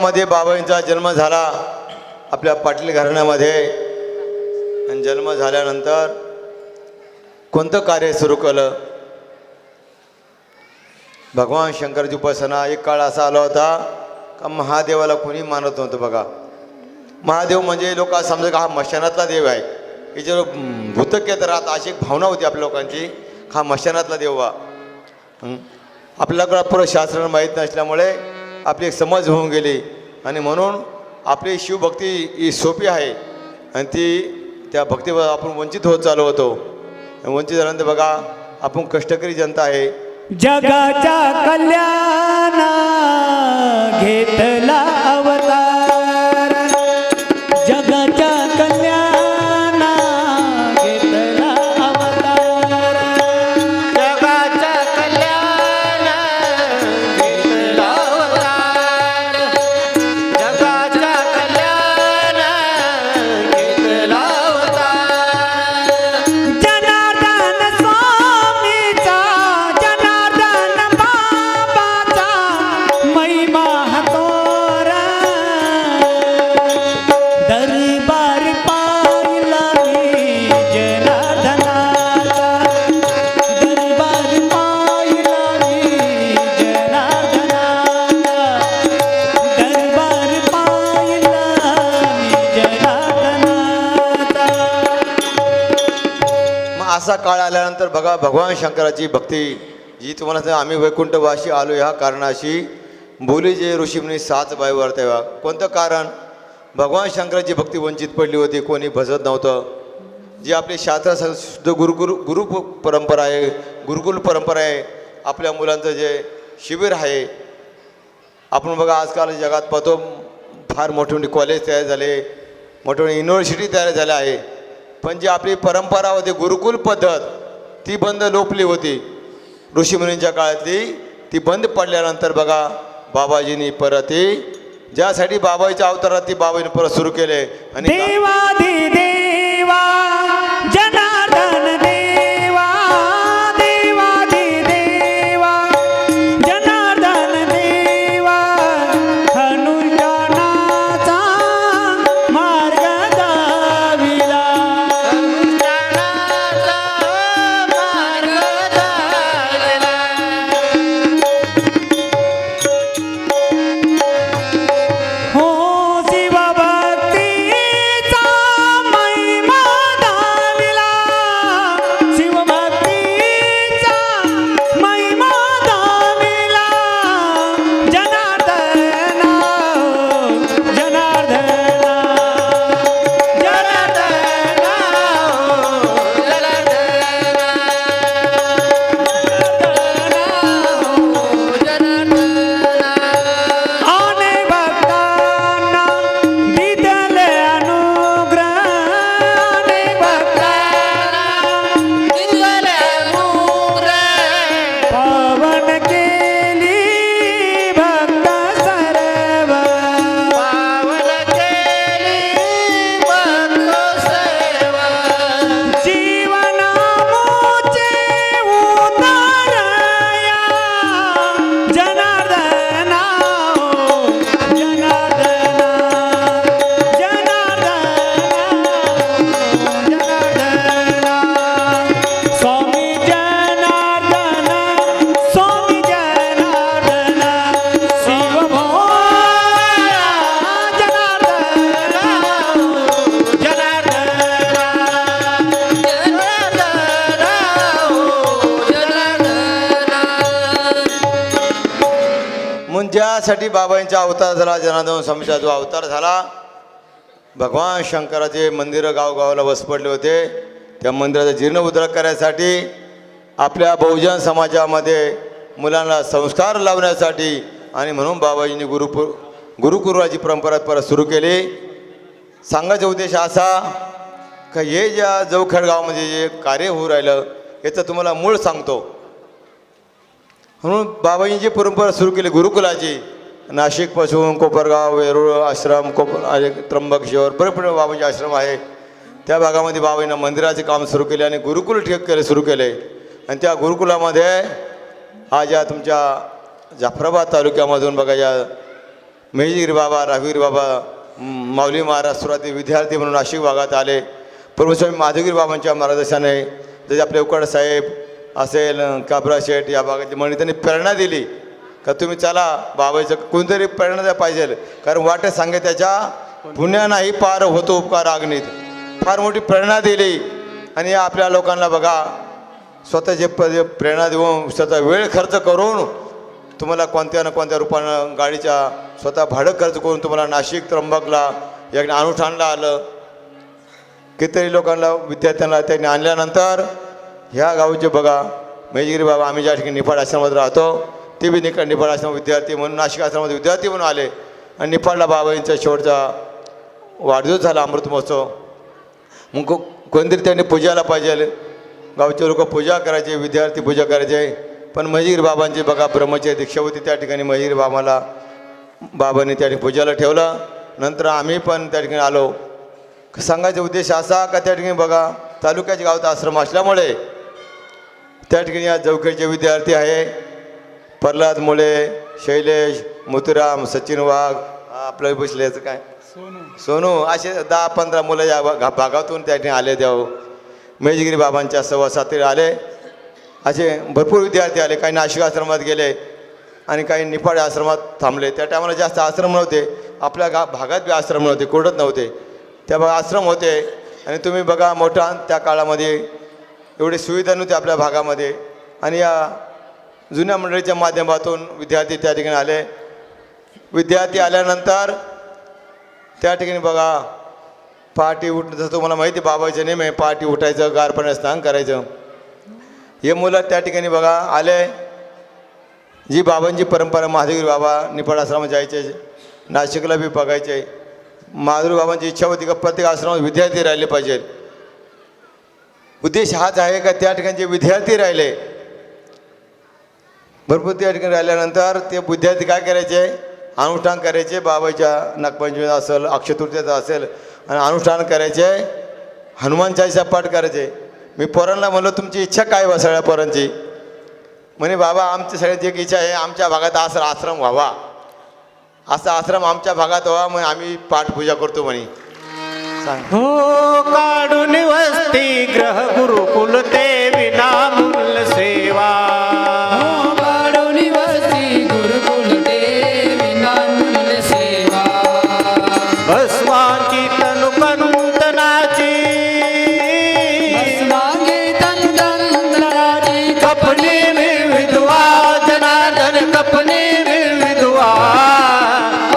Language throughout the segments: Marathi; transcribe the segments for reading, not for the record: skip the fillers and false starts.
गावामध्ये बाबांचा जन्म झाला आपल्या पाटील घराण्यामध्ये. आणि जन्म झाल्यानंतर कोणतं कार्य सुरू केलं? भगवान शंकराची उपासना. एक काळ असा आला होता का महादेवाला कोणी मानत नव्हतं. बघा, महादेव म्हणजे लोक समजा का हा मशानातला देव आहे, याच्यावर भूतक येत राहत, अशी एक भावना होती आपल्या लोकांची, हा मशानातला देव बा. आपल्याकडं पुरं शास्त्रानं माहीत नसल्यामुळे आपली एक समज होऊन गेली. आणि म्हणून आपली शिवभक्ती ही सोपी आहे आणि ती त्या भक्तीवर आपण वंचित होत चालू होतो. वंचित झाल्यानंतर बघा, आपण कष्टकरी जनता आहे. जगाच्या कल्याणा घेतला अवतार, जगाच्या कल्याणा घेतला अवतार, जगाच्या कल्याण घेतला अवतार, जगाच्या कल्याण घेतला अवतार. जनार्दन स्वामीचा, जनार्दन बाबाचा महिमा हतोर, दरबार पाहिला मी जनार्दनाचा, दरबार पाहिला मी जनार्दनाचा, दरबार पाहिला मी जनार्दनाचा. मग असा काळ आल्यानंतर बघा, भगवान शंकराची भक्ती जी तुम्हाला सांगतो, आम्ही वैकुंठवासी आलो ह्या कारणाशी बोली जे ऋषीमुनी 7 बाईवर तेव्हा. कोणतं कारण? भगवान शंकराची भक्ती वंचित पडली होती, कोणी भजत नव्हतं. जी आपली शास्त्र शुद्ध गुरु परंपरा आहे, गुरुकुल परंपरा आहे, आपल्या मुलांचं जे शिबिर आहे. आपण बघा आजकाल जगात पाहतो फार मोठे मोठे कॉलेज तयार झाले, मोठे मोठे युनिव्हर्सिटी तयार झाल्या आहे. पण जी आपली परंपरा होती गुरुकुल पद्धत, ती बंद लोपली होती ऋषीमुनींच्या काळातली. ती बंद पडल्यानंतर बघा, बाबाजींनी परत ज्यासाठी बाबाजीच्या अवतारात ती बाबाजीने परत सुरू केले. आणि देवाधिदेवा जनार्दन देवा, देवाधिदेवा जनार्दन देवा, अनुष्ठानाचा मार्ग दाविला, अनुष्ठानाचा मार्ग दाविला. हो शिवभक्तीचा महिमा दाविला, शिवभक्तीचा महिमा दाविला, जनार्दना जनार्दना जनार्दना अनेक भक्तांना दिदले अनुग्रह, अनेक भक्तांना पावन केली भक्त सर्व, जीवनामुचे उतारया, जनार्दना जनार्दना जनार्दना जनार्दना, स्वामी जनार्दना, स्वामी जनार्दना, शिवभोळा जनार्दना जनार्दना. म्हणून ज्यासाठी बाबांचा अवतार झाला, जनार्दन स्वामीचा जो अवतार झाला, भगवान शंकराचे मंदिरं गावगावाला वस पडले होते. त्या मंदिराचा जीर्णोद्धार करायसाठी, आपल्या बहुजन समाजामध्ये मुलांना संस्कार लावण्यासाठी, आणि म्हणून बाबाजींनी गुरुकुलाची परंपरा परत सुरू केली. सांगायचा उद्देश असा का हे ज्या जवखेड गावामध्ये जे कार्य होऊ राहिलं याचं तुम्हाला मूळ सांगतो. म्हणून बाबाजींची परंपरा सुरू केली गुरुकुलाची. नाशिकपासून कोपरगाव, वेरूळ आश्रम, त्र्यंबकेश्वर बरेच बाबांचे आश्रम आहे. त्या भागामध्ये बाबांना मंदिराचे काम सुरू केले आणि गुरुकुल सुरू केले. आणि त्या गुरुकुलामध्ये आज या तुमच्या जाफराबाद तालुक्यामधून बघा या महेशगिरी बाबा, राघुगिरी बाबा, माऊली महाराज सुरुवाती विद्यार्थी म्हणून नाशिक भागात आले. प्रभुस्वामी माधवगिरी बाबांच्या मार्गदर्शनाने जसे आपले उकड साहेब असेल, काबरा शेठ या भागातली मंडळी त्यांनी प्रेरणा दिली का तुम्ही चला बाबाचं कोणतरी प्रेरणा द्या पाहिजे. कारण वाटे सांगे त्याच्या पुण्या नाही पार होतो उपकार अग्नीत. फार मोठी प्रेरणा दिली. आणि या आपल्या लोकांना बघा स्वतःचे प्रेरणा देऊन स्वतः वेळ खर्च करून तुम्हाला कोणत्या ना कोणत्या रूपानं गाडीच्या स्वतः भाडं खर्च करून तुम्हाला नाशिक त्र्यंबकला एक अनुष्ठानला आलं. कितीतरी लोकांना विद्यार्थ्यांना त्यांनी आणल्यानंतर ह्या गावचे बघा महेशगिरी बाबा, आम्ही ज्या ठिकाणी निफाड आश्रमात राहतो ते बी निफाड आश्रम विद्यार्थी म्हणून नाशिक आश्रमामध्ये विद्यार्थी म्हणून आले. आणि निफाडला बाबांचा शेवटचा वाढदिवस झाला अमृत महोत्सव. मग कोणतरी त्यांनी पूजाला पाहिजे. गावचे लोक पूजा करायचे, विद्यार्थी पूजा करायचे. पण महेशगिरी बाबांची बघा ब्रह्मचर्य दीक्षा होती त्या ठिकाणी. महेशगिरी बाबाला बाबांनी त्या ठिकाणी पूजाला ठेवलं. नंतर आम्ही पण त्या ठिकाणी आलो. सांगायचा उद्देश असा का त्या ठिकाणी बघा तालुक्याच्या गावात आश्रम असल्यामुळे त्या ठिकाणी या जवखेडचे विद्यार्थी आहे. प्रल्हाद मुळे, शैलेश, मोतीराम, सचिन वाघ, आपलं बसल्याचं काय सोनू, असे 10-15 मुलं या भागातून त्या ठिकाणी आले. देव महेशगिरी बाबांच्या सहवासात आले. असे भरपूर विद्यार्थी आले. काही नाशिक आश्रमात गेले आणि काही निफाड आश्रमात थांबले. त्या टायमाला जास्त आश्रम नव्हते. आपल्या भागात बी आश्रम नव्हते, कोडत नव्हते. त्या बघा आश्रम होते. आणि तुम्ही बघा मोठा त्या काळामध्ये एवढी सुविधा नव्हती आपल्या भागामध्ये. आणि या जुन्या मंडळीच्या माध्यमातून विद्यार्थी त्या ठिकाणी आले. विद्यार्थी आल्यानंतर त्या ठिकाणी बघा पहाटे उठणं, जसं तुम्हाला माहिती बाबाचे नेम आहे, पहाटे उठायचं, गार पाण्यात स्नान करायचं. हे मुलं त्या ठिकाणी बघा आले. जी बाबांची परंपरा, माधवगिरी बाबा निफाड आश्रमात जायचे, नाशिकला बी बघायचे. माधुरी बाबांची इच्छा होती का प्रत्येक आश्रमात विद्यार्थी राहिले पाहिजेत. उद्देश हाच आहे का त्या ठिकाणी जे विद्यार्थी राहिले भरपूर त्या ठिकाणी राहिल्यानंतर ते विद्यार्थी काय करायचे, अनुष्ठान करायचे. बाबाच्या नागपंचमी असेल, अक्षयतृतीयाचा असेल आणि अनुष्ठान करायचे. हनुमान चालीसा पाठ करायचे. मी पोरांना म्हणलो तुमची इच्छा काय बा सगळ्या पोरांची. म्हणे बाबा आमची सगळ्यांची एक इच्छा आहे आमच्या भागात आश्रम व्हावा, असा आश्रम आमच्या भागात व्हावा, मग आम्ही पाठपूजा करतो म्हणे. सांग. हो काढून वस्ती ग्रह गुरुकुल ते विनामूल्य सेवा. काढून वस्ती गुरुकुल ते विनामूल्य सेवा. भस्माची तनु कंतनाची, भस्मांगी तंतनाची, कपनी विधवा जनार्दन कपनी विधवा.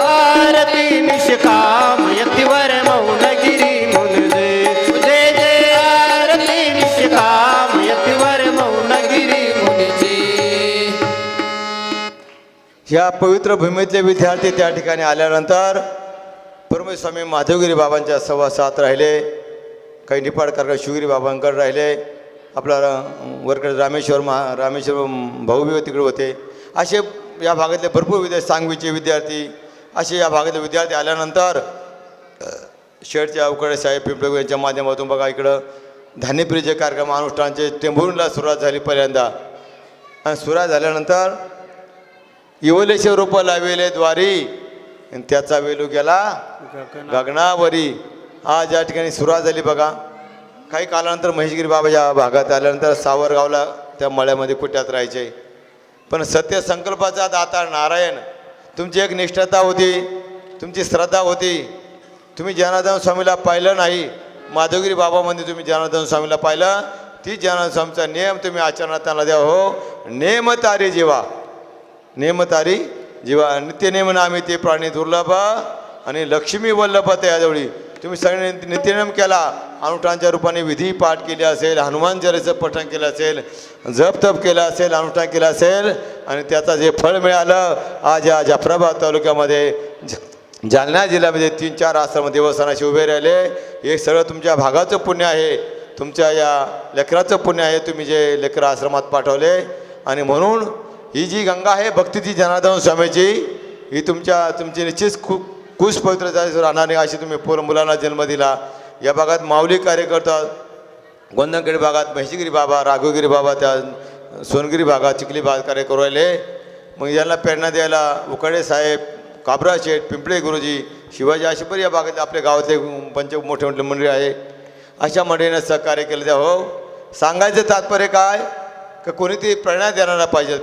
आरती निष्काम यतिवर मौनगिरी मुनजे, जय जय आरती निष्काम यतिवर मौनगिरी मुनजे. ह्या पवित्र भूमीतले विद्यार्थी त्या ठिकाणी आल्यानंतर परमेश्वरी माधवगिरी बाबांच्या सहवासात राहिले. काही निफाडकर शिवगिरी बाबांकडे राहिले. आपला वरकडे रामेश्वर भाऊ बी तिकडे होते. असे या भागातले भरपूर विद्यार्थी, सांगवीचे विद्यार्थी, असे या भागातले विद्यार्थी आल्यानंतर शेठच्या अवकडे साहेब पिंपळे यांच्या माध्यमातून बघा इकडं धान्यप्रियचे कार्यक्रम अनुष्ठानचे टेंभुर्णीला सुरुवात झाली पहिल्यांदा. आणि सुरुवात झाल्यानंतर इवलेचे रोपं लावेले द्वारी आणि त्याचा वेलू गेला गगनावरी. आज या ठिकाणी सुरुवात झाली बघा. काही कालानंतर महेशगिरी बाबाच्या भागात आल्यानंतर सावरगावला त्या मळ्यामध्ये कुट्यात राहायचे. पण सत्य संकल्पाचा दाता नारायण, तुमची एक निष्ठता होती, तुमची श्रद्धा होती. तुम्ही जनार्दन स्वामीला पाहिलं नाही, माधवगिरी बाबामध्ये तुम्ही जनार्दन स्वामीला पाहिलं. ती जनार्दन स्वामीचा नियम तुम्ही आचरणात त्यांना द्या. हो नेमतारी जीवा, नेमतारी जीवा. नित्यनेम आम्ही ते प्राणी दुर्लभ आणि लक्ष्मी वल्लभ त्याजवळी. तुम्ही सगळे नित्यनेम केला, अनुष्ठानच्या रूपाने विधी पाठ केले असेल, हनुमान चालीचं पठण केलं असेल, जप तप केलं असेल, अनुष्ठान केलं असेल आणि त्याचा जे फळ मिळालं. आज या जाफराबाद तालुक्यामध्ये जालना जिल्ह्यामध्ये 3-4 आश्रम देवस्थानाशी उभे राहिले. हे सगळं तुमच्या भागाचं पुण्य आहे, तुमच्या या लेकराचं पुण्य आहे. तुम्ही जे लेकरं आश्रमात पाठवले. आणि म्हणून ही जी गंगा आहे भक्तीची जनार्दन स्वामीची, ही तुमची निश्चित कुश पवित्र राहणार नाही. अशी तुम्ही मुलांना जन्म दिला. या भागात माऊली कार्य करतात. गोंदनखेड भागात महेशगिरी बाबा, राघवगिरी बाबा, त्या सोनगिरी भागात चिखली भागात कार्य करू राहिले. मग यांना प्रेरणा द्यायला उकडे साहेब, काबरा शेठ, पिंपळे गुरुजी, शिवाजी असे पण या भागात आपल्या गावातले मोठे मोठे मंडळी आहे. अशा मंडळीनं सहकार्य केलं द्या. हो, सांगायचं तात्पर्य काय का कोणीतरी प्रेरणा देणारा पाहिजे.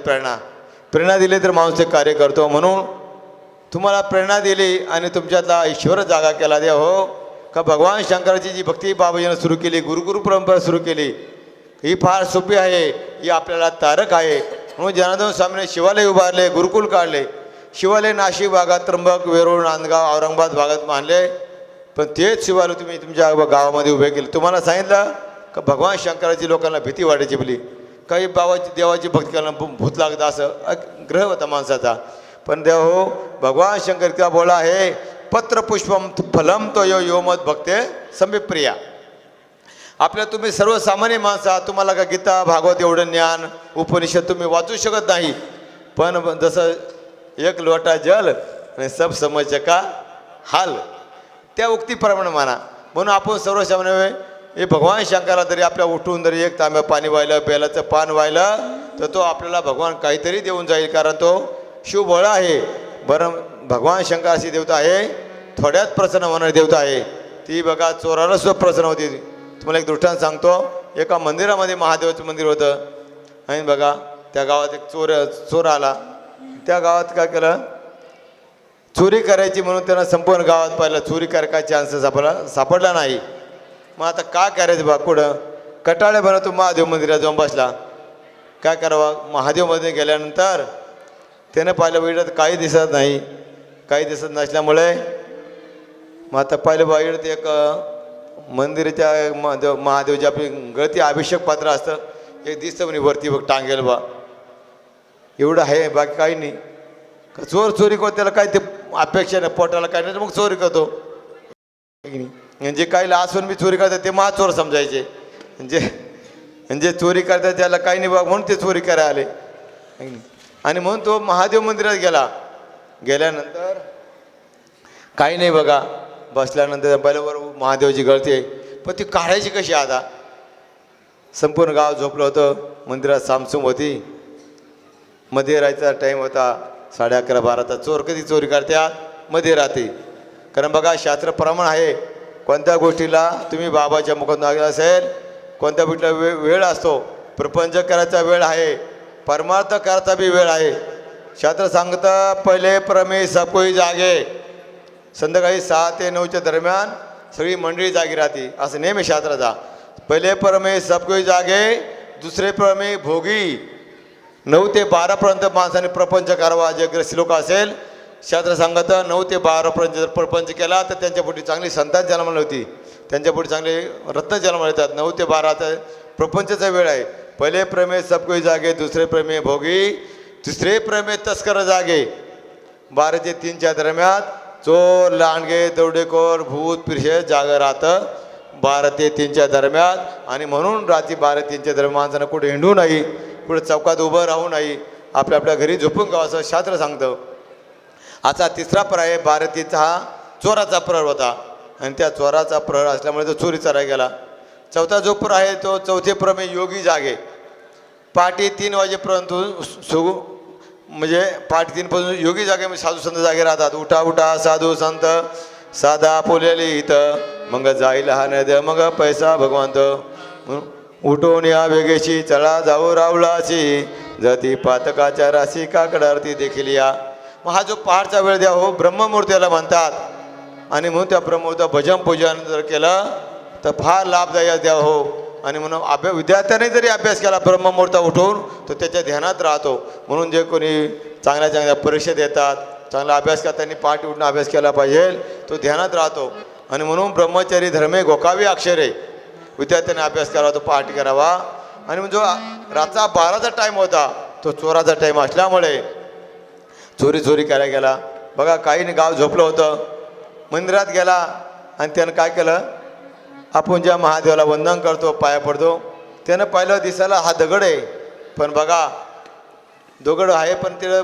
प्रेरणा दिली तर माणूस ते कार्य करतो. म्हणून तुम्हाला प्रेरणा दिली आणि तुमच्यातला ईश्वर जागा केला द्या. हो, का भगवान शंकराची जी भक्ती बाबाजीनं सुरू केली, गुरुगुरु परंपरा सुरू केली, ही फार सोपी आहे. ही आपल्याला तारक आहे. म्हणून जनार्दन स्वामीने शिवालय उभारले, गुरुकुल काढले. शिवालय नाशिक भागात, त्र्यंबक, वेरूळ, नांदगाव, औरंगाबाद भागात बांधले. पण तेच शिवालय तुम्ही तुमच्या गावामध्ये उभे केले. तुम्हाला सांगितलं का भगवान शंकराची लोकांना भीती वाटायची बोली. काही बाबाची देवाची भक्ती करायला भूत लागतं असं ग्रह होता माणसाचा. पण देव हो, भगवान शंकर का बोला आहे, पत्र पुष्पम फलम तो यो मत भक्ते समीप्रिया. आपल्या तुम्ही सर्वसामान्य माणसं आहात. तुम्हाला का गीता भागवत एवढं ज्ञान उपनिषद तुम्ही वाचू शकत नाही. पण जसं एक लोटा जल आणि सब समज का हाल, त्या उक्तीप्रमाणे माना. म्हणून आपण सर्वसामान्य हे भगवान शंकराला तरी आपल्या उठून जरी एक तांब्या पाणी वाहिलं, बेलाचं पान वाहिलं तर तो आपल्याला भगवान काहीतरी देऊन जाईल. कारण तो शिवबळ आहे. बरं, भगवान शंकर अशी देवता आहे, थोड्यात प्रसन्न होणारी देवता आहे. ती बघा चोराला सुद्धा प्रसन्न होती. तुम्हाला एक दृष्टांत सांगतो. एका मंदिरामध्ये महादेवाचं मंदिर होतं आणि बघा त्या गावात एक चोर आला. त्या गावात काय केलं, चोरी करायची म्हणून त्यांना संपूर्ण गावात पाहिलं. चोरी करायचा चान्सेस आपल्याला सापडला नाही. मग आता काय करायचं बा, कुठं कटाळे बनवतो महादेव मंदिरात जाऊन बसला. काय करावं, महादेव मंदिर गेल्यानंतर त्यानं पाहिलं बघितलं तर काही दिसत नाही. काही दिसत नसल्यामुळे मग आता पाहिलं बघितलं एक मंदिराच्या महादेवची आपली गळती अभिषेक पात्र असतं, एक दिसतं म्हणे वरती बघ टांगेल बा, एवढं आहे, बाकी काही नाही. चोर चोरी करतो त्याला काय ते अपेक्षा नाही, पोटाला काय नाही, मग चोरी करतो. म्हणजे काही असून मी चोरी करतात ते महाचोर समजायचे. म्हणजे चोरी करतात त्याला काही नाही बघ म्हणून ते चोरी करायला आले. आणि म्हणून तो महादेव मंदिरात गेल्यानंतर काही नाही बघा. बसल्यानंतर पहिल्यावर महादेवाची गळती आहे, पण ती काढायची कशी. आता संपूर्ण गाव झोपलं होतं. मंदिरात सामसूम होती. मध्ये राहायचा टाईम होता 11:30-12. चोर कधी चोरी करतात, मध्ये राहते. कारण बघा शास्त्र प्रमाण आहे, कोणत्या गोष्टीला तुम्ही बाबाच्या मुखातून ऐकलं असेल, कोणत्या गोष्टीला वेळ असतो. प्रपंच करायचा वेळ आहे, परमार्थ करायचा बी वेळ आहे. शास्त्र सांगतं पहिले प्रमेय सब कोई जागे. संध्याकाळी 6 ते 9च्या दरम्यान सगळी मंडळी जागी राहते, असं नेहमी शास्त्राचा. पहिले प्रमेय सब कोई जागे, दुसरे प्रमेय भोगी. 9 ते 12पर्यंत माणसाने प्रपंच करावा. जे ग्रस्त लोक असेल, शास्त्र सांगतं 9 ते 12पर्यंत जर प्रपंच केला तर त्यांच्यापुढे चांगली संतान जन्माला होती, त्यांच्यापुढे चांगले रत्न जन्माला येतात. 9 ते 12 प्रपंचाचा वेळ आहे. पहिले प्रमेय सब कोई जागे, दुसरे प्रमेय भोगी, तिसरे प्रमेय तस्कर जागे. 12 ते 3च्या दरम्यान चोर, लांडगे, दरोडेखोर, भूत पिरशे जागा राहतं 12 ते 3च्या दरम्यान. आणि म्हणून रात्री 12 ते 3च्या दरम्यान माणसानं कुठे हिंडू नाही, कुठे चौकात उभं राहू नाही, आपल्या आपल्या घरी झोपून गावं असं शास्त्र सांगतं. आता तिसरा प्रहर आहे 12 ते 3 हा चोराचा प्रहर होता आणि त्या चोराचा प्रहर असल्यामुळे तो चोरीचा राह गेला. चौथा जो प्रहर आहे तो चौथे प्रमेय योगी जागे. पहाटे 3 वाजेपर्यंत म्हणजे पहाटे 3 पासून योगी जागे म्हणजे साधू संत जागे राहतात. उठा उठा साधू संत साधा पोलेली इथं, मग जाईल हा नद मग पैसा भगवंत. उठून या वेगेशी चला जाऊ रावलाची, जती पातकाच्या राशी काकडारती देखील या. मग हा जो पहाडचा वेळ द्या हो ब्रह्ममुहूर्ताला म्हणतात. आणि म्हणून त्या ब्रह्ममुहूर्त भजन पूजन जर केलं तर फार लाभदायक द्या हो. आणि म्हणून विद्यार्थ्यांनी जरी अभ्यास केला ब्रह्ममुहूर्त उठून तर त्याच्या ध्यानात राहतो. म्हणून जे कोणी चांगल्या चांगल्या परीक्षा देतात, चांगला अभ्यास करतात, त्यांनी पहाटे उठून अभ्यास केला पाहिजे, तो ध्यानात राहतो. आणि म्हणून ब्रह्मचारी धर्मे गोकावी अक्षरे, विद्यार्थ्यांनी अभ्यास करावा, तो पहाटे करावा. आणि जो रात्रा 12चा टाईम होता तो चोराचा टाईम असल्यामुळे चोरी करायला गेला. बघा काही नाही, गाव झोपलं होतं, मंदिरात गेला आणि त्यानं काय केलं, आपण ज्या महादेवाला वंदन करतो, पाया पडतो, त्यानं पाहिलं दिसायला हा दगड आहे. पण बघा दगड आहे पण ते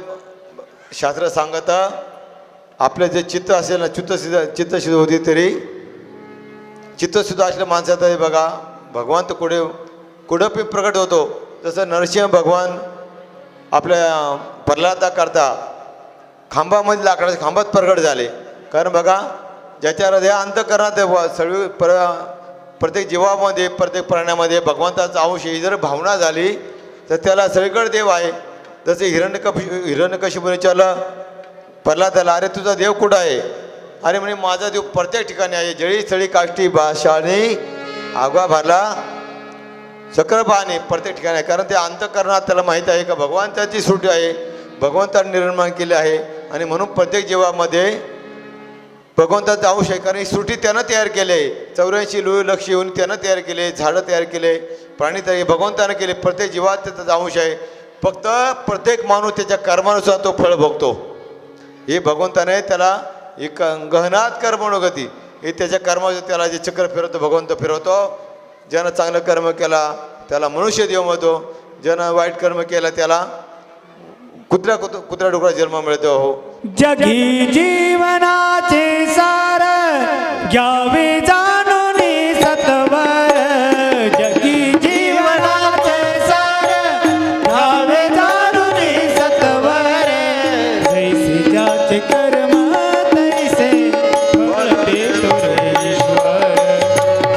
शास्त्र सांगतं आपलं जे चित्त असेल ना, चित्तशुद्ध होती तरी चित्तशुद्ध असल्या माणसात बघा भगवान तर कुठं प्रकट होतो. जसं नरसिंह भगवान आपल्या प्रल्हादा करता खांबामध्ये लाकडाच्या खांबात प्रगट झाले. कारण बघा ज्याच्या हृदय अंतःकरणात सर्व प्रत्येक जीवामध्ये प्रत्येक प्राण्यामध्ये भगवंताचा अंश ही जर भावना झाली तर त्याला सगळीकडे देव आहे. जसे हिरण्यकशिपूने विचारलं प्रल्हादाला, अरे तुझा देव कुठं आहे? अरे म्हणे माझा देव प्रत्येक ठिकाणी आहे. जळी स्थळी काष्टी भाषाने आगवा भरला चक्र पाहणे प्रत्येक ठिकाणी आहे. कारण ते अंतःकरणात त्याला माहीत आहे का भगवंताची सृष्टी आहे, भगवंताने निर्माण केले आहे. आणि म्हणून प्रत्येक जीवामध्ये भगवंताचा अंश आहे. कारण ही सृष्टी त्यानं तयार केली आहे. 84 लक्ष येऊन त्यानं तयार केले, झाडं तयार केले, प्राणी तयार भगवंतानं केले. प्रत्येक जीवात त्याचा अंश आहे. फक्त प्रत्येक माणूस त्याच्या कर्मानुसार तो फळ भोगतो. हे भगवंताने त्याला एक गहनात कर्मणोगती हे त्याच्या कर्माचं त्याला जे चक्र फिरवतो भगवंत फिरवतो. ज्यानं चांगलं कर्म केला त्याला मनुष्य देव म्हणतो, ज्यानं वाईट कर्म केला त्याला कुत्रा डुकरा जन्म मिळतो. हो जगी जीवनाचे सार घ्यावे जाणून सत्वर. जगी जीवनाचे सार घ्यावे जाणून सत्वर. जैसे ज्याचे कर्म तैसे फळ देतो रे ईश्वर.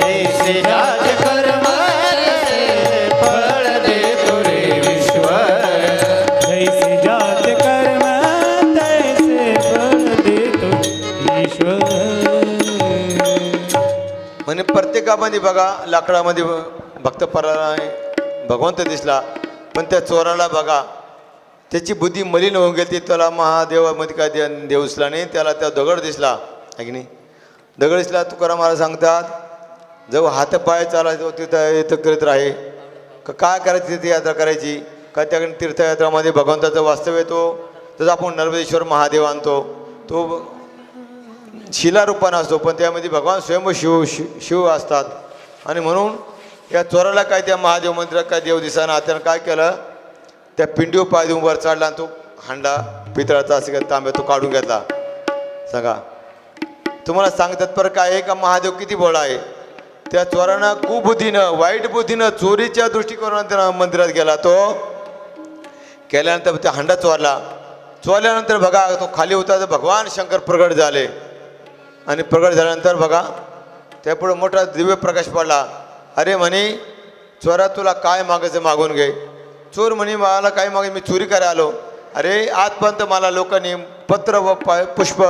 जैसे ज्याचे कर्म तैसे फळ देतो रे ईश्वर. जैसे ज्याचे कर्म तैसे फळ देतो ईश्वर. म्हणजे प्रत्येकामध्ये बघा लाकडामध्ये भक्त भगवंत दिसला, पण त्या चोराला बघा त्याची बुद्धी मलिन होऊन गेली. त्याला महादेवामध्ये काय देव दिसला नाही, त्याला त्या दगड दिसला आहे की नाही. दगड दिसला. तुकाराम महाराज सांगतात जेव्हा हातपाय चालायचं तिथं इथं करीत राहे काय करायचं तिथे यात्रा करायची का त्याकडे तीर्थयात्रामध्ये भगवंताचं वास्तव येतो. तसं आपण नर्मदेश्वर महादेव आणतो, तो शिलारूपानं असतो, पण त्यामध्ये भगवान स्वयं शिव असतात. आणि म्हणून या चोराला काय त्या महादेव मंदिरात काय देव दिसाना, त्यानं काय केलं त्या पिंडीवर पाय देऊन वर चढला आणि तो हांडा पितळाचा असं काय तांब्या तो काढून घेतला. सांगा तुम्हाला सांगतात पर काय आहे का महादेव किती भोळा आहे. त्या चोरानं कुबुद्धीनं वाईट बुद्धीनं चोरीच्या दृष्टिकोनानं त्या मंदिरात गेला. तो केल्यानंतर त्या हांडा चोरल्यानंतर बघा तो खाली होता तर भगवान शंकर प्रगट झाले. आणि प्रगट झाल्यानंतर बघा त्यापुढे मोठा दिव्य प्रकाश पडला. अरे म्हणे चोरा तुला काय मागायचं मागून घे. चोर म्हणे मला काय मागे मी चोरी करायला आलो. अरे आजपर्यंत मला लोकांनी पत्र व पुष्प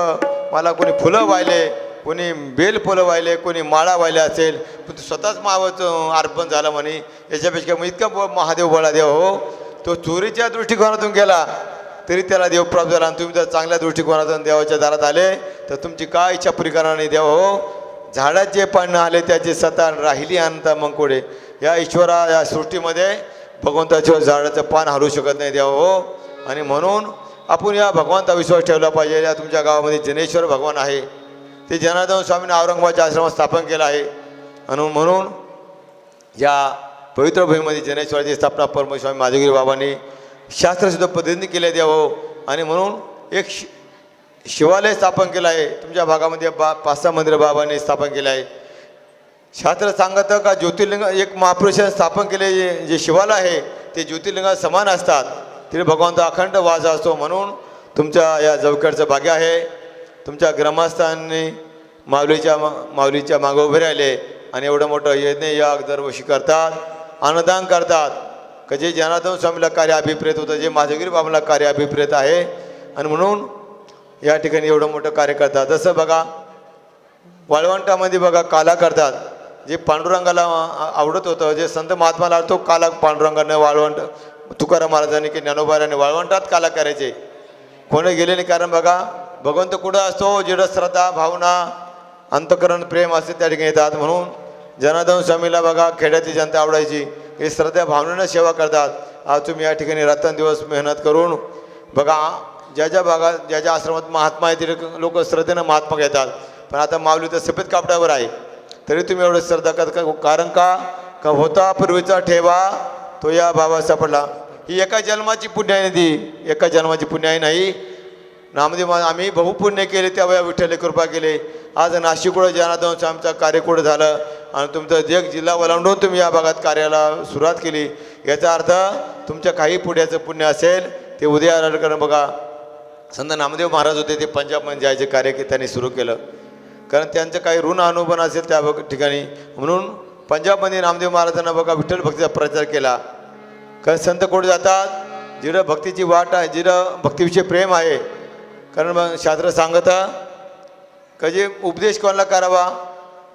मला कोणी फुलं वाहिले, कोणी बेल फुलं वाहिले, कोणी माळा वाहिले असेल, पण स्वतःच मावाचं अर्पण झालं म्हणे. याच्यापेक्षा मग इतका महादेव बळा देव हो. तो चोरीच्या दृष्टिकोनातून गेला तरी त्याला देव प्राप्त झाला. आणि तुम्ही जर चांगल्या दृष्टिकोनातून देवाच्या दारात आले तर तुमची काय इच्छा पुरी करणार नाही देव हो. झाडात जे पानं आले त्याचे सतान राहिली अनंता मंकोडे. या ईश्वरा या सृष्टीमध्ये भगवंताच्या झाडाचं पान हलवू शकत नाही देव हो. आणि म्हणून आपण या भगवंता विश्वास ठेवला पाहिजे. या तुमच्या गावामध्ये जनेश्वर भगवान आहे, ते जनार्दन स्वामींनी औरंगाबादच्या आश्रमात स्थापन केलं आहे. आणि म्हणून या पवित्र भूमीमध्ये जनेश्वराची स्थापना परमस्वामी माधवगिरी बाबांनी शास्त्रशुद्ध पद्धतीने केले देव हो. आणि म्हणून एक शिवालय स्थापन केलं आहे. तुमच्या भागामध्ये 5-6 मंदिरं बाबांनी स्थापन केलं आहे. शास्त्र सांगतं का ज्योतिर्लिंग एक महापुरुषाने स्थापन केले जे शिवालय आहे ते ज्योतिर्लिंगात समान असतात. तिथे भगवंता अखंड वास असतो. म्हणून तुमच्या या जवळकडचं भाग्य आहे. तुमच्या ग्रामस्थांनी माऊलीच्या मागं उभे राहिले आणि एवढं मोठं यज्ञ याग दरवर्षी करतात, अन्नदान करतात. का जे जनार्दन स्वामीला कार्य अभिप्रेत होतं, जे माधवगिरी बाबांना कार्य अभिप्रेत आहे. आणि म्हणून या ठिकाणी एवढं मोठं कार्य करतात. जसं बघा वाळवंटामध्ये बघा काला करतात. जे पांडुरंगाला आवडत होतं, जे संत महात्माला तो काला पांडुरंगाने वाळवंट तुकाराम महाराजांनी की ज्ञानोबाराने वाळवंटात काला करायचे. कोणी गेले नाही. कारण बघा भगवंत कुठं असतो जिथं श्रद्धा भावना अंतःकरण प्रेम असते त्या ठिकाणी येतात. म्हणून जनार्दन स्वामीला बघा खेड्यातली जनता आवडायची, हे श्रद्धा भावनेनं सेवा करतात. आज तुम्ही या ठिकाणी रात्रंदिवस मेहनत करून बघा ज्या भागात ज्या आश्रमात महात्मा आहे तिथे लोक श्रद्धेनं महात्मा घेतात. पण आता माऊली तर सफेद कापडावर आहे तरी तुम्ही एवढं श्रद्धा करता. कारण का होता पूर्वीचा ठेवा तो या भावात सापडला. ही एका जन्माची पुण्य आहे, ती एका जन्माची पुण्य आहे नाही. नामदेव आम्ही बहुपुण्य केले त्यावेळी विठ्ठल कृपा केले. आज नाशिककडं जनार्दन स्वामीचं कार्य कुठं झालं आणि तुमचं जग जिल्हा ओलांडून तुम्ही या भागात कार्याला सुरुवात केली. याचा अर्थ तुमच्या काही पुढ्याचं पुण्य असेल ते उद्या करणं बघा. संत नामदेव महाराज होते ते पंजाबमध्ये जायचे कार्य की त्यांनी सुरू केलं, कारण त्यांचं काही ऋण अनुभव असेल त्या ठिकाणी, म्हणून पंजाबमध्ये नामदेव महाराजांना बघा विठ्ठल भक्तीचा प्रचार केला. कारण संत कोण जातात जिथं भक्तीची वाट आहे, जिथं भक्तीविषयी प्रेम आहे. कारण मग शास्त्र सांगतं का जे उपदेश कोणाला करावा,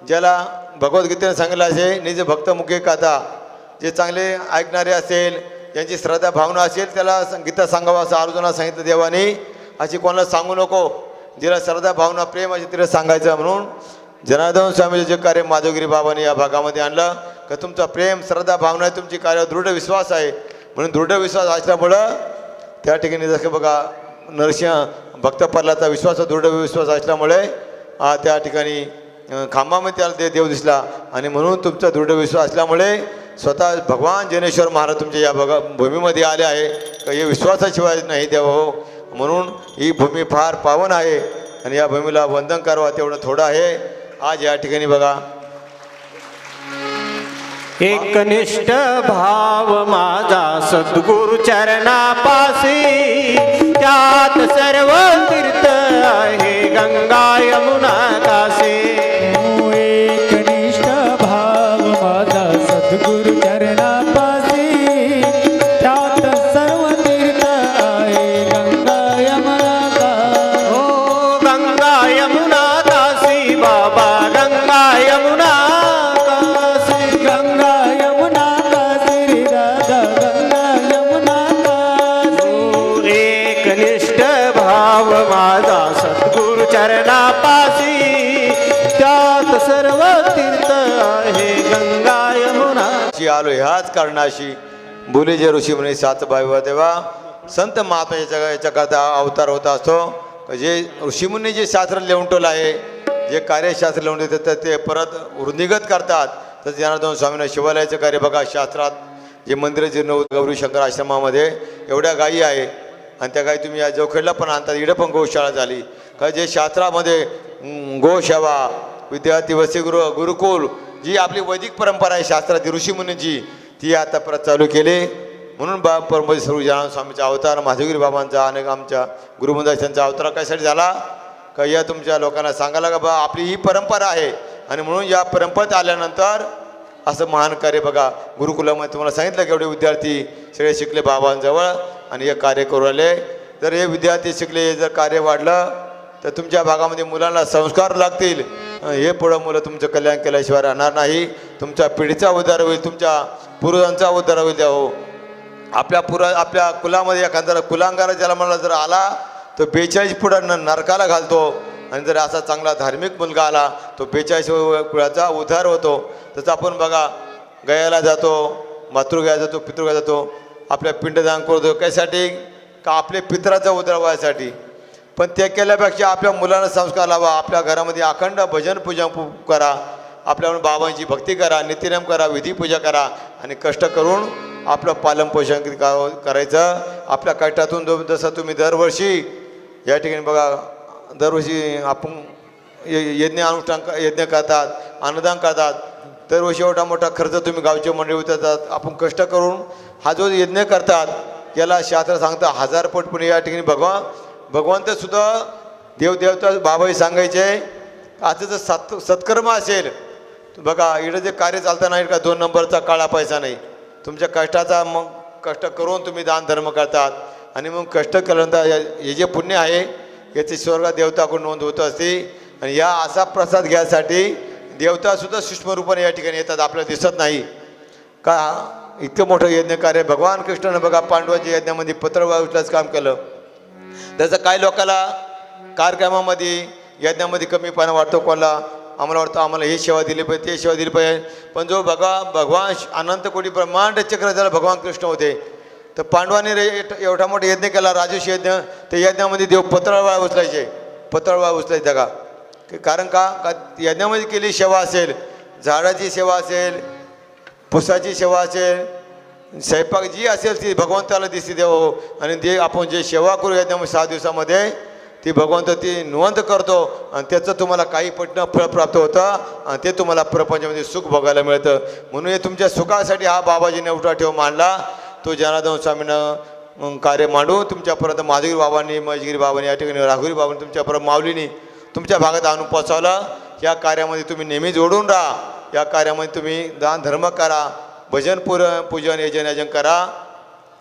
ज्याला भगवद्गीतेने सांगितलं असे निज भक्त मुखे कथा, जे चांगले ऐकणारे असेल, ज्यांची श्रद्धा भावना असेल त्याला गीता सांगावा असं अर्जुनाला सांगितलं देवाने. अशी कोणाला सांगू नको, जिला श्रद्धा भावना प्रेम असे तिला सांगायचं. म्हणून जनार्दन स्वामीचे जे कार्य माधवगिरी बाबांनी या भागामध्ये आणलं का तुमचा प्रेम श्रद्धा भावना आहे, तुमची कार्य दृढ विश्वास आहे. म्हणून दृढ विश्वास असल्यामुळं त्या ठिकाणी जसं बघा नरसिंह भक्त प्रल्हादचा विश्वास दृढ विश्वास असल्यामुळे त्या ठिकाणी खांबामध्ये त्याला देव दिसला. आणि म्हणून तुमचा दृढ विश्वास असल्यामुळे स्वतः भगवान जनेश्वर महाराज तुमच्या या भूमीमध्ये आले आहे. का हे विश्वासाशिवाय नाही देव हो. म्हणून ही भूमी फार पावन आहे आणि या भूमीला वंदन करावं तेवढं थोडं आहे. आज या ठिकाणी बघा एकनिष्ठ भाव माझा सद्गुरु चरणापासी, त्यात सर्व तीर्थ आहे गंगा यमुना काशी. एकनिष्ठ भाव माझा सद्गुरु चरणापासी, त्यात सर्व तीर्थ आहे गंगा यमुना काशी. हो गंगा यमुना काशी बाबा, गंगा यमुना काशी. गंगा यमुना काशी रे दादा, गंगा यमुना काशी. हो एकनिष्ठ भाव माझा सद्गुरु चरणापासी, त्यात सर्व तीर्थ आहे गंगा यमुना. आलो ह्याच कारणाशी बोले जे ऋषी म्हणे सात बायवा तेव्हा संत महात्मा याच्याकरता अवतार होता असतो. जे ऋषीमुनी जे शास्त्र लिहून ठेवलं आहे, जे कार्यशास्त्र लिहून देतात ते परत वृद्धिगत करतात. तर जनार्दन स्वामींना शिवालयाचं कार्य बघा, शास्त्रात जे मंदिर जीर्ण गौरी शंकर आश्रमामध्ये एवढ्या गायी आहे आणि त्या गायी तुम्ही या जवखेडला पण आणतात. इकडं पण गोशाळा झाली का जे शास्त्रामध्ये गोसेवा विद्यार्थी वसतिगृह गुरुकुल जी आपली वैदिक परंपरा आहे शास्त्राची ऋषीमुनींची ती आता परत चालू केली. म्हणून परमपूज्य सर्व जनार्दन स्वामीचा अवतार माधवगिरी बाबांचा अनेक आमच्या गुरुमंदाशांचा अवतार कशासाठी झाला का या तुमच्या लोकांना सांगायला का बा आपली ही परंपरा आहे. आणि म्हणून या परंपरेत आल्यानंतर असं महान कार्य बघा गुरुकुलामध्ये तुम्हाला सांगितलं की एवढे विद्यार्थी सगळे शिकले बाबांजवळ आणि हे कार्य करू आले. जर हे विद्यार्थी शिकले, जर कार्य वाढलं तर तुमच्या भागामध्ये मुलांना संस्कार लागतील. हे पुढं मुलं तुमचं कल्याण केल्याशिवाय राहणार नाही. तुमच्या पिढीचा उद्धार होईल, तुमच्या पूर्वजांचा उद्धार होईल. द्या हो आपल्या कुलामध्ये एखादा कुलांगारा ज्याला मला जर आला तो 42 पुढं नरकाला घालतो. आणि जर असा चांगला धार्मिक मुलगा आला तो 42 कुळाचा उद्धार होतो. तसं आपण बघा गयाला जातो, मातृगया जातो, पितृगया जातो, आपल्या पिंडदान करतो कशासाठी का आपले पितराचा उद्धार व्हायसाठी. पण ते केल्यापेक्षा आपल्या मुलांना संस्कार लावा. आपल्या घरामध्ये अखंड भजन पूजा करा, आपल्या बाबांची भक्ती करा, नित्यनेम करा, विधीपूजा करा आणि कष्ट करून आपलं पालनपोषण करायचं. आपल्या कष्टातून जसं तुम्ही दरवर्षी या ठिकाणी बघा दरवर्षी आपण यज्ञ अनुष्ठान यज्ञ करतात, अन्नदान करतात. दरवर्षी एवढा मोठा खर्च तुम्ही गावचे मंडळी उतरतात. आपण कष्ट करून हा जो यज्ञ करतात याला शास्त्र सांगतं 1000 पट. पण या ठिकाणी भगवंतसुद्धा देवदेवता बाबाही सांगायचे आता जर सत्कर्म असेल बघा इकडं जे कार्य चालतं नाही का 2 नंबरचा काळा पैसा नाही. तुमच्या कष्टाचा मग कष्ट करून तुम्ही दान धर्म करतात आणि मग कष्ट केल्यानंतर हे जे पुण्य आहे याची स्वर्गात देवताकडून नोंद होत असते. आणि या असा प्रसाद घ्यायसाठी देवतासुद्धा सूक्ष्मरूपाने या ठिकाणी येतात, आपल्याला दिसत नाही का. इतकं मोठं यज्ञ कार्य भगवान कृष्णानं बघा पांडवाच्या यज्ञामध्ये पत्रव्यवहार उचलायचं काम केलं. त्याचं काही लोकाला कार्यक्रमामध्ये यज्ञामध्ये कमीपणा वाटतो, कोणाला आम्हाला वाटतं आम्हाला हे सेवा दिली पाहिजे, ते सेवा दिली पाहिजे. पण जो भगवान अनंत कोटी ब्रह्मांड चक्र त्याला भगवान कृष्ण होते. तर पांडवाने एवढा मोठा यज्ञ केला राजूष यज्ञ. ते यज्ञामध्ये देव पत्रव्यवहार उचलायचे, पत्रव्यवहार उचलायचे का. कारण का यज्ञामध्ये केली सेवा असेल, झाडाची सेवा असेल, पुसाची सेवा असेल, स्वयंपाक जी असेल ती भगवंताला दिसते देव. आणि ते आपण जे सेवा करू यज्ञामध्ये 6 दिवसामध्ये ती भगवंत ती नोंद करतो आणि त्याचं तुम्हाला काही पटणं फळ प्राप्त होतं आणि ते तुम्हाला प्रपंचामध्ये सुख भोगायला मिळतं. म्हणून हे तुमच्या सुखासाठी हा बाबाजीने उठा ठेव मांडला. तो जनार्दन स्वामीनं कार्य मांडून तुमच्यापर्यंत माधुगिरी बाबांनी महेशगिरी बाबांनी या ठिकाणी राघुरी बाबांनी तुमच्यापर्यंत माऊलीनी तुमच्या भागात आणून पोचवलं. या कार्यामध्ये तुम्ही नेहमी जोडून राहा. या कार्यामध्ये तुम्ही दान धर्म करा, भजन पूजन यजन करा.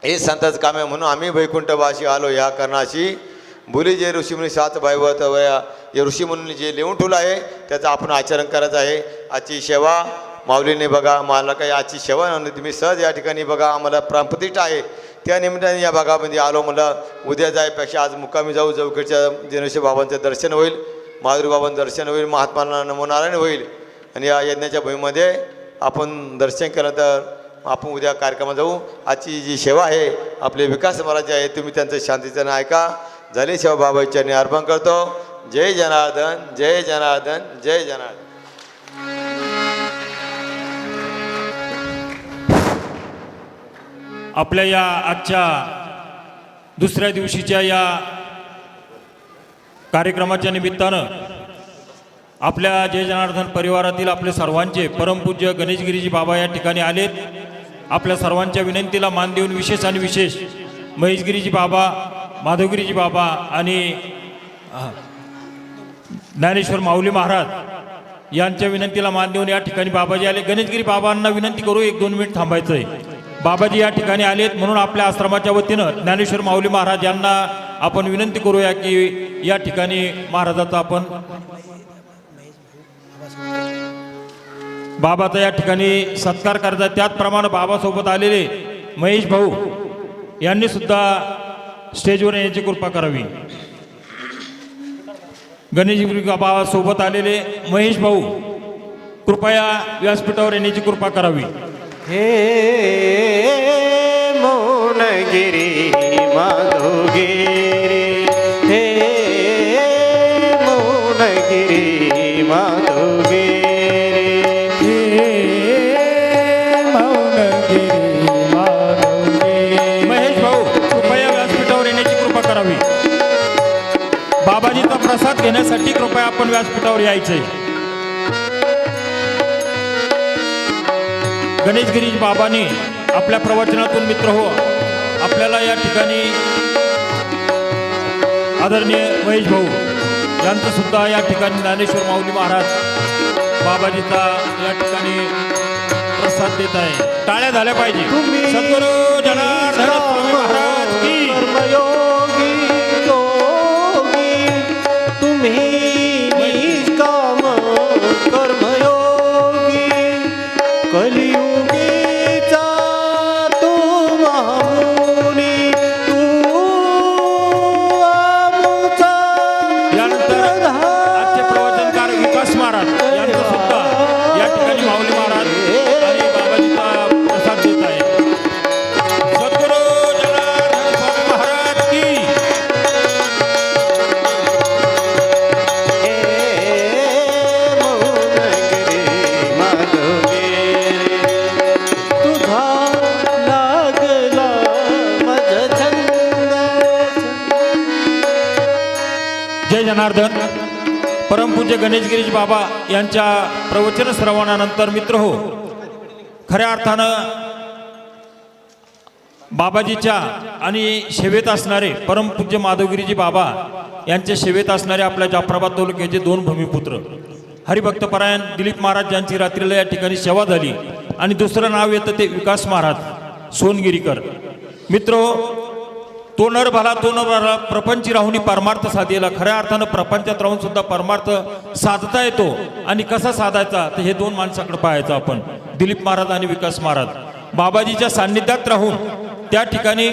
हे संतांचं काम आहे. म्हणून आम्ही वैकुंठवासी आलो ह्या कारणाशी. बोली जे ऋषीमुनी सात भाईवत वया हे ऋषीमुनी जे लिहून ठेवलं आहे त्याचं आपण आचरण करायचं आहे. आजची सेवा माऊलीने बघा, मला काही आजची सेवा नव्हती, तुम्ही सहज या ठिकाणी बघा, आम्हाला प्राणप्रतिष्ठा आहे त्या निमित्ताने या भागामध्ये आलो. मला उद्या जायपेक्षा आज मुक्कामी जाऊ. चौकडच्या जनरेश्वर बाबांचं दर्शन होईल, माधुरी बाबांचं दर्शन होईल, महात्मा नमोनारायण होईल. आणि या यज्ञाच्या भूमीमध्ये आपण दर्शन केलं तर आपण उद्या कार्यक्रमात जाऊ. आजची जी सेवा आहे आपले विकास महाराज आहे, तुम्ही त्यांचं शांतीचं ऐका. झाली सेवा बाबा चरणी अर्पण करतो. जय जनार्दन, जय जनार्दन, जय जनार्दन. आपल्या या आजच्या दुसऱ्या दिवशीच्या या कार्यक्रमाच्या निमित्तानं आपल्या जय जनार्दन परिवारातील आपले सर्वांचे परमपूज्य गणेशगिरीजी बाबा या ठिकाणी आलेत. आपल्या सर्वांच्या विनंतीला मान देऊन विशेष आणि विशेष महेशगिरीजी बाबा, माधवगिरीजी बाबा आणि ज्ञानेश्वर माऊली महाराज यांच्या विनंतीला मान देऊन या ठिकाणी बाबाजी आले. गणेशगिरी बाबांना विनंती करू 1-2 मिनिट थांबायचं आहे. बाबाजी या ठिकाणी आलेत म्हणून आपल्या आश्रमाच्या वतीनं ज्ञानेश्वर माऊली महाराज यांना आपण विनंती करूया की या ठिकाणी महाराजाचा आपण बाबाचा या ठिकाणी सत्कार करायचा. त्याचप्रमाणे बाबासोबत आलेले महेश भाऊ यांनी सुद्धा स्टेजवर येण्याची कृपा करावी. गणेशगिरी बाबा सोबत आलेले महेश भाऊ कृपया व्यासपीठावर येण्याची कृपा करावी. हे मौनगिरी माधवगिरी, हे मौनगिरी माधवगिरी, महेश भाऊ कृपया व्यासपीठावर येण्याची कृपा करावी. बाबाजीचा प्रसाद घेण्यासाठी कृपया आपण व्यासपीठावर यायचंय. गणेशगिरी बाबांनी आपल्या प्रवचनातून मित्र हो आपल्याला या ठिकाणी आदरणीय महेश भाऊ यांचं सुद्धा या ठिकाणी ज्ञानेश्वर माऊली महाराज बाबाजीचा या ठिकाणी प्रसाद देत आहे. टाळ्या झाल्या पाहिजे. सद्गुरू जनार्दन स्वामी महाराज की कर्मयोगी योगी तुम्ही निष्काम कर्मयोगी, कलियुगीचा तू महामुनी, तू आमचा यानंतर आजचे प्रवचनकार विकास महाराज यांचं सुद्धा या ठिकाणी माऊली महाराज आणि बाबाजीचा प्रसाद देत आहे. सद्गुरू जनार्दन स्वामी महाराज की तुझा लागला माझा छंद. जय जनार्दन. परमपूज्य गणेशगिरीजी बाबा यांच्या प्रवचन श्रवणानंतर मित्र हो खऱ्या अर्थानं बाबाजीच्या आणि सेवेत असणारे परमपूज्य माधवगिरीजी बाबा यांच्या सेवेत असणारे आपल्या जाफराबाद तालुक्याचे 2 भूमिपुत्र हरिभक्तपरायण दिलीप महाराज यांची रात्रीला या ठिकाणी सेवा झाली. आणि दुसरं नाव येतं ते विकास महाराज सोनगिरीकर. मित्र तो नर भला तो नर भला प्रपंची राहुनी परमार्थ साधेला. खऱ्या अर्थानं प्रपंचात राहून सुद्धा परमार्थ साधता येतो. आणि कसा साधायचा तर हे 2 माणसाकडे पाहायचं आपण, दिलीप महाराज आणि विकास महाराज. बाबाजीच्या सान्निध्यात राहून त्या ठिकाणी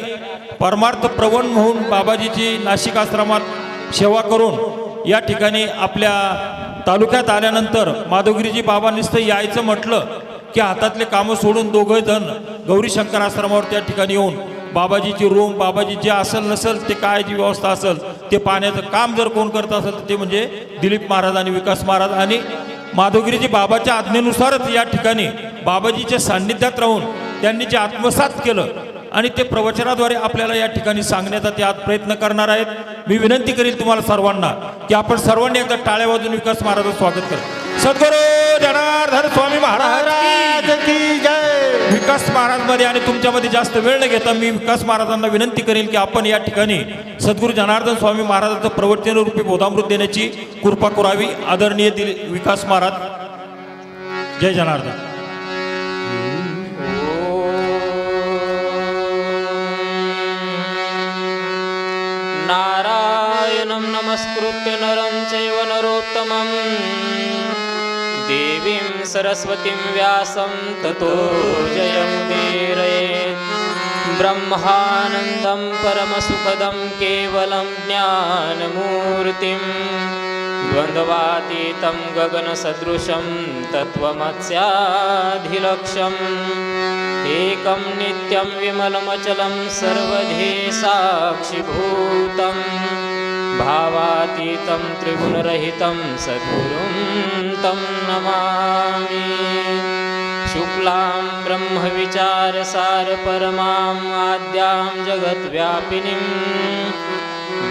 परमार्थ प्रवण होऊन बाबाजीची नाशिक आश्रमात सेवा करून या ठिकाणी आपल्या तालुक्यात आल्यानंतर माधवगिरीजी बाबा नुसतं यायचं म्हटलं की हातातले कामं सोडून 2 जण गौरी शंकर आश्रमावर त्या ठिकाणी येऊन बाबाजीची रूम, बाबाजी जे असेल नसेल ते काय जी व्यवस्था असेल ते पाण्याचं काम जर कोण करत असेल तर ते म्हणजे दिलीप महाराज आणि विकास महाराज. आणि माधवगिरीजी बाबाच्या आज्ञेनुसारच या ठिकाणी बाबाजीच्या सान्निध्यात राहून त्यांनी जे आत्मसात केलं आणि ते प्रवचनाद्वारे आपल्याला या ठिकाणी सांगण्याचा ते आज प्रयत्न करणार आहेत. मी विनंती करील तुम्हाला सर्वांना की आपण सर्वांनी एकदा टाळ्या वाजून विकास महाराजांचं स्वागत करा. सद्गुरू जनार्दन स्वामी महाराज की जय. विकास महाराजमध्ये आणि तुमच्यामध्ये जास्त वेळ न घेता मी विकास महाराजांना विनंती करेन की आपण या ठिकाणी सद्गुरू जनार्दन स्वामी महाराजांचं प्रवचन रूपी बोधामृत देण्याची कृपा करावी. आदरणीय विकास महाराज. जय जनार्दन. नारायणं नमस्कृत्य नरं चैव नरोत्तमं देवीं सरस्वतीं व्यासं ततो जयमुदीरयेत्. ब्रह्मानन्दं परमसुखदं केवलं ज्ञानमूर्तिं द्वन्द्वातीतं गगनसदृशं तत्त्वमस्याधिलक्ष्यम् एकं नित्यं विमलमचलं सर्वधि साक्षिभूतं भावातीतं त्रिगुणरहितं सद्गुरुं तं नमामि. शुक्लां ब्रह्मविचारसारपरमां आद्यां जगद्व्यापिनीं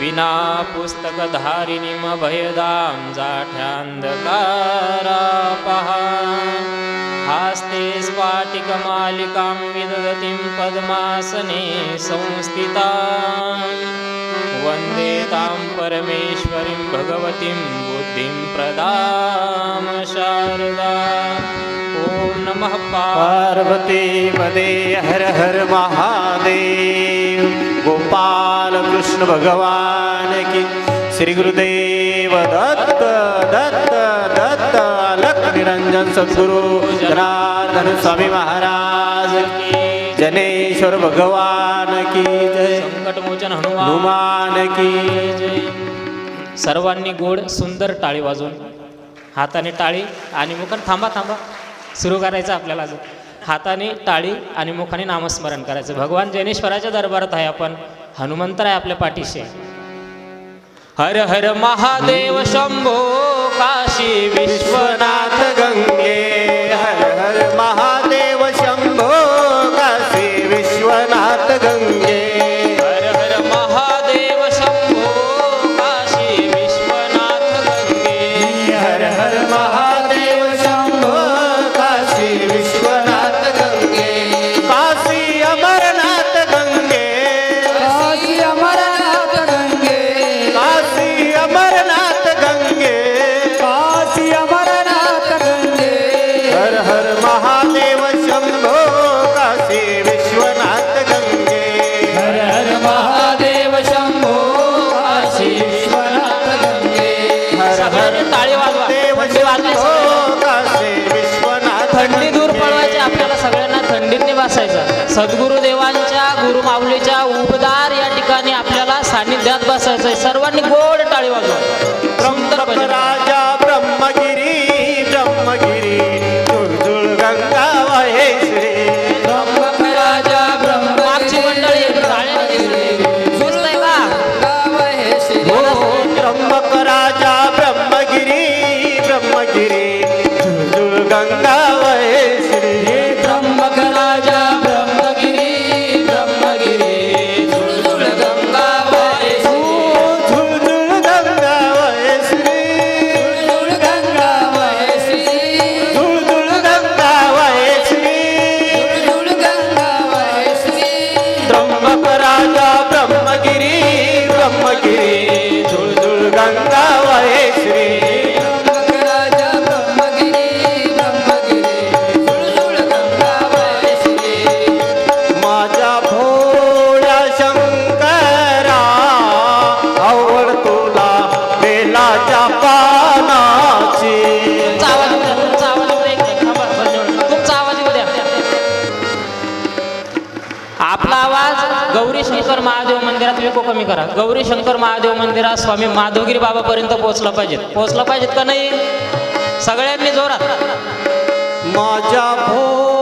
विना पुस्तकधारिणीम् अभयदां जाठ्यान्धकारापहा. हास्ते स्फाटिकमालिकां विदधतीं पद्मासने संस्थितां वन्दे तां परमेश्वरीं भगवतीं बुद्धिं प्रदां शारदा. ॐ नमः पार्वती पदे हर हर महादेव. गोपाल कृष्ण भगवान की. श्री गुरुदेव दत्त दत्त दत्त. अलख निरंजन सद्गुरु जनार्दन स्वामी महाराज की. जनेश्वर भगवान की जय. संकटमोचन हनुमान की जय. सर्वांनी गोड सुंदर टाळी वाजवून हाताने टाळी आणि मुखाने थांबा सुरू करायचं आपल्याला. अजून हाताने टाळी आणि मुखाने नामस्मरण करायचं. भगवान जैनेश्वराच्या दरबारात आहे आपण. हनुमंतर आहे आपल्या पाठीशी. हर हर महादेव शंभो काशी विश्वनाथ विश्वनाथ गंगे. हर हर महादेव शंभो काशी विश्वनाथ गंगे. हर हर महादेव शंभो काशी विश्वनाथ गंगे. हर हर महादेव शंभो काशी विश्वनाथ गंगे. काशी अमरनाथ गंगे. काशी अमरनाथ गंगे. काशी अमरनाथ गंगे. काशी अमरनाथ गंगे. हर हर महादेव शंभो काशी विश्वनाथ गंगे. हर हर महादेव शंभो काशी विश्वनाथ गंगे. हर हर सगळ्यांनी टाळी वाजवा. देव थंडी वाजवायची. शंभो काशी विश्वनाथ थंडी दूर गंगे. पळवायची आपल्याला. सगळ्यांना थंडीने बसायचं. सद्गुरुदेवांच्या गुरुमाऊलीच्या उबदार या ठिकाणी आपल्याला सानिध्यात बसायचं आहे. सर्वांनी गोड टाळी वाजवा. त्र्यंबक राजा ब्रह्मगिरी ब्रह्मगिरी. झुळझुळ गंगा वाहे श्री. त्र्यंबक राजा मागची मंडळी टाळ्या दिसतंय का? हो त्र्यंबक राजा ब्रह्मगिरी ब्रह्मगिरी. झुळझुळ गंगा वाहे श्री. त्र्यंबक राजा ब्रह्मगिरी ब्रह्मगिरी. झुळझुळ गंगा वाहे श्री. झुळझुळ गंगा वाहे श्री. झुळझुळ गंगा वाहे श्री. झुळझुळ गंगा वाहे श्री. झुळझुळ गंगा वाहे श्री. त्र्यंबक राजा ब्रह्मगिरी ब्रह्मगिरी. झुळझुळ गंगा वाहे श्री. त्र्यंबक राजा ब्रह्मगिरी ब्रह्मगिरी. झुळझुळ गंगा वाहे श्री. माझ्या भोळ्या शंकरा आवड तुला बेलाच्या पानाची. तुमचा आवाज येऊ द्या. तुमचा आवाज येऊ द्या. एक थांबा. तुमचा आवाज येऊ द्या. आपला आवाज गौरी शंकर महादेव मंदिरात विको कमी करा. गौरी शंकर महादेव मंदिरात स्वामी माधवगिरी बाबापर्यंत पोहोचला पाहिजेत का नाही? सगळ्यांनी जोरात. माझ्या भोळ्या